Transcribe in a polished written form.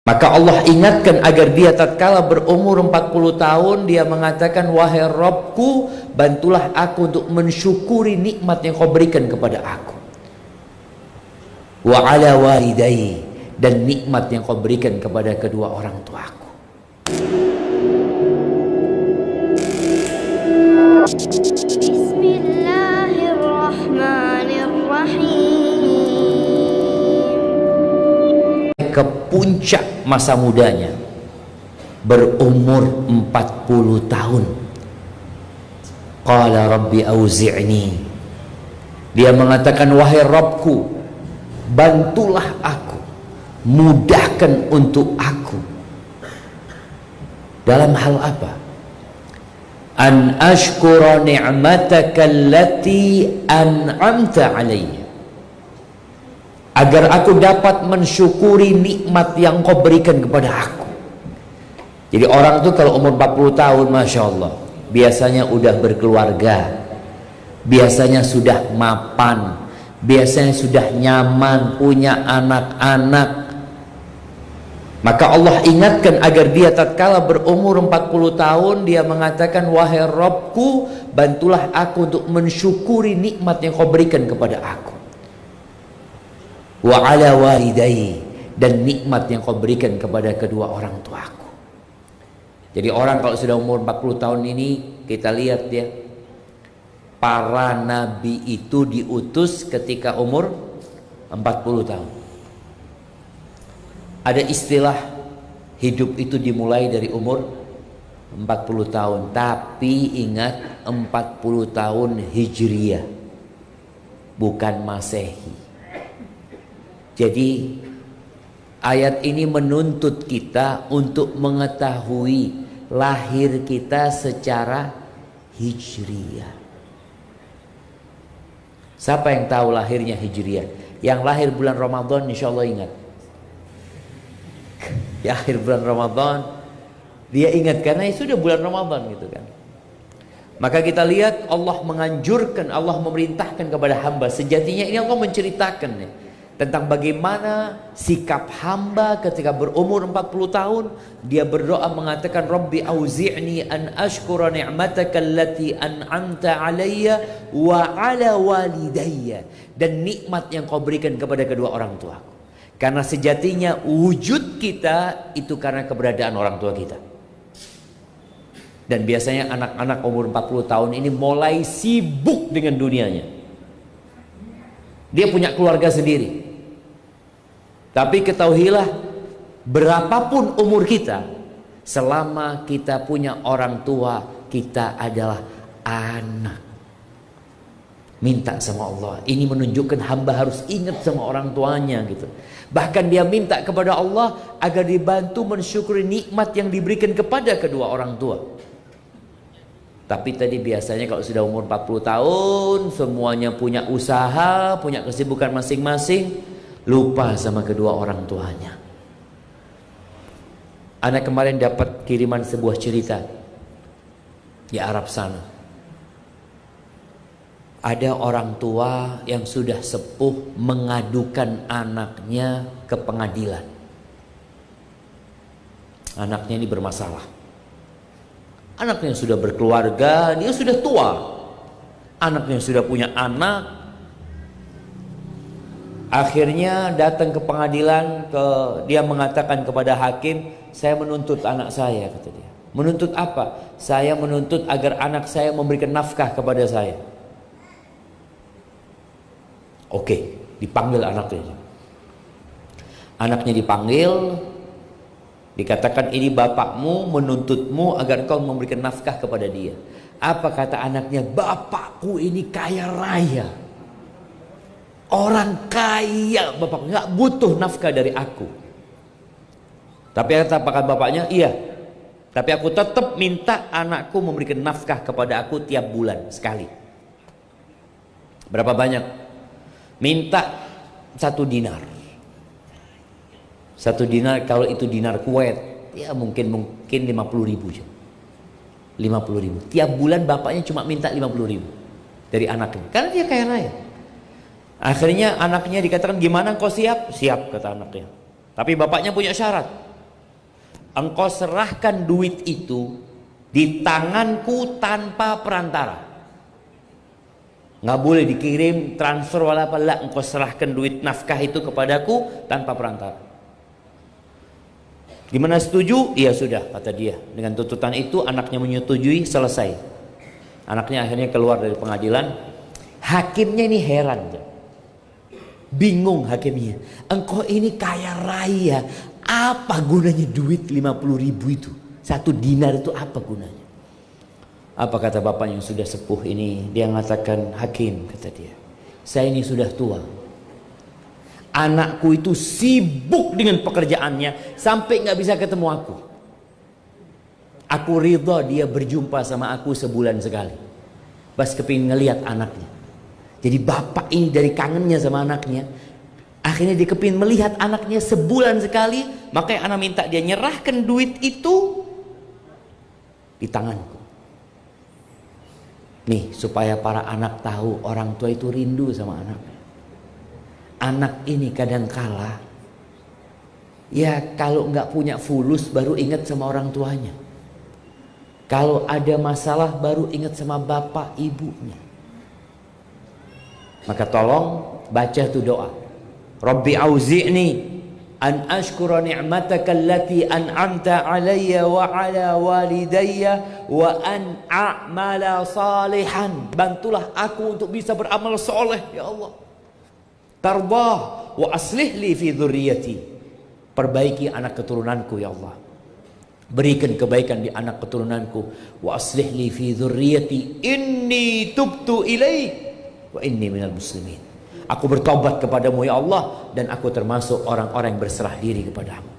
Maka Allah ingatkan agar dia tatkala berumur 40 tahun dia mengatakan, wahai Rabbku, bantulah aku untuk mensyukuri nikmat yang kau berikan kepada aku. Wa ala walidayya, dan nikmat yang kau berikan kepada kedua orang tuaku. Ke puncak masa mudanya, berumur 40 tahun. Qala rabbi auzi'ni, dia mengatakan, wahai Rabbku, bantulah aku, mudahkan untuk aku. Dalam hal apa? An ashkura ni'mataka allati an'amta alayya, agar aku dapat mensyukuri nikmat yang kau berikan kepada aku. Jadi orang tuh kalau umur 40 tahun, Masya Allah, biasanya udah berkeluarga, biasanya sudah mapan, biasanya sudah nyaman, punya anak-anak. Maka Allah ingatkan agar dia tatkala berumur 40 tahun dia mengatakan, wahai Rabbku, bantulah aku untuk mensyukuri nikmat yang kau berikan kepada aku. Wa ala walidayya, dan nikmat yang kau berikan kepada kedua orang tuaku. Jadi orang kalau sudah umur 40 tahun ini, kita lihat ya, para nabi itu diutus ketika umur 40 tahun. Ada istilah hidup itu dimulai dari umur 40 tahun, tapi ingat 40 tahun Hijriyah, bukan Masehi. Jadi ayat ini menuntut kita untuk mengetahui lahir kita secara Hijriyah. Siapa yang tahu lahirnya Hijriyah? Yang lahir bulan Ramadan insya Allah ingat. Ya, akhir bulan Ramadan dia ingat karena sudah bulan Ramadan gitu kan. Maka kita lihat Allah menganjurkan, Allah memerintahkan kepada hamba. Sejatinya ini Allah menceritakan nih tentang bagaimana sikap hamba ketika berumur 40 tahun. Dia berdoa mengatakan, Rabbi auzi'ni an ashkura ni'mataka allati an'amta alayya wa ala walidayya, dan nikmat yang kau berikan kepada kedua orang tuaku. Karena sejatinya wujud kita itu karena keberadaan orang tua kita. Dan biasanya anak-anak umur 40 tahun ini mulai sibuk dengan dunianya. Dia punya keluarga sendiri. Tapi ketahuilah, berapapun umur kita, selama kita punya orang tua, kita adalah anak. Minta sama Allah. Ini menunjukkan hamba harus ingat sama orang tuanya gitu. Bahkan dia minta kepada Allah agar dibantu mensyukuri nikmat yang diberikan kepada kedua orang tua. Tapi tadi biasanya kalau sudah umur 40 tahun, semuanya punya usaha, punya kesibukan masing-masing, lupa sama kedua orang tuanya. Anak kemarin dapat kiriman sebuah cerita di Arab sana. Ada orang tua yang sudah sepuh mengadukan anaknya ke pengadilan. Anaknya ini bermasalah. Anaknya sudah berkeluarga, dia sudah tua. Anaknya sudah punya anak. Akhirnya datang ke pengadilan, dia mengatakan kepada hakim, saya menuntut anak saya, kata dia. Menuntut apa? Saya menuntut agar anak saya memberikan nafkah kepada saya. Oke, dipanggil anaknya. Anaknya dipanggil, dikatakan ini bapakmu menuntutmu agar kau memberikan nafkah kepada dia. Apa kata anaknya? Bapakku ini kaya raya, orang kaya, bapak nggak butuh nafkah dari aku. Tapi apa kata bapaknya? Iya, tapi aku tetap minta anakku memberikan nafkah kepada aku tiap bulan sekali. Berapa banyak? Minta 1 dinar. 1 dinar kalau itu dinar Kuwait, ya mungkin 50.000 aja. 50.000. Tiap bulan bapaknya cuma minta 50.000 dari anaknya. Karena dia kaya raya. Akhirnya anaknya dikatakan, gimana kau siap? Siap, kata anaknya. Tapi bapaknya punya syarat. engkau serahkan duit itu di tanganku tanpa perantara. Nggak boleh dikirim transfer wala pala, engkau serahkan duit nafkah itu kepadaku tanpa perantara. Gimana, setuju? Iya sudah, kata dia. Dengan tuntutan itu anaknya menyetujui, selesai. Anaknya akhirnya keluar dari pengadilan. Hakimnya ini heran, bingung hakimnya. Engkau ini kaya raya, apa gunanya duit 50.000 itu? 1 dinar itu apa gunanya? Apa kata bapak yang sudah sepuh ini? Dia mengatakan, hakim, kata dia, saya ini sudah tua. Anakku itu sibuk dengan pekerjaannya sampai nggak bisa ketemu aku. Aku ridha dia berjumpa sama aku sebulan sekali. Bas kepingin ngelihat anaknya. Jadi bapak ini dari kangennya sama anaknya, akhirnya dia kepingin melihat anaknya sebulan sekali. Makanya anak minta dia nyerahkan duit itu di tanganku. Nih, supaya para anak tahu orang tua itu rindu sama anaknya. Anak ini kadang kala, ya kalau nggak punya fulus baru ingat sama orang tuanya. Kalau ada masalah baru ingat sama bapak ibunya. Maka tolong baca tuh doa. Rabbi auzi'ni an ashkura ni'mataka allati an'amta alayya wa ala walidayya wa an a'mala salihan. Bantulah aku untuk bisa beramal soleh ya Allah. Tardah wa aslih li fi dzurriyyati. Perbaiki anak keturunanku ya Allah. Berikan kebaikan di anak keturunanku. Wa aslih li fi dzurriyyati inni tubtu ilaik wa inni minal muslimin. Aku bertobat kepadamu ya Allah, dan aku termasuk orang-orang yang berserah diri kepadamu.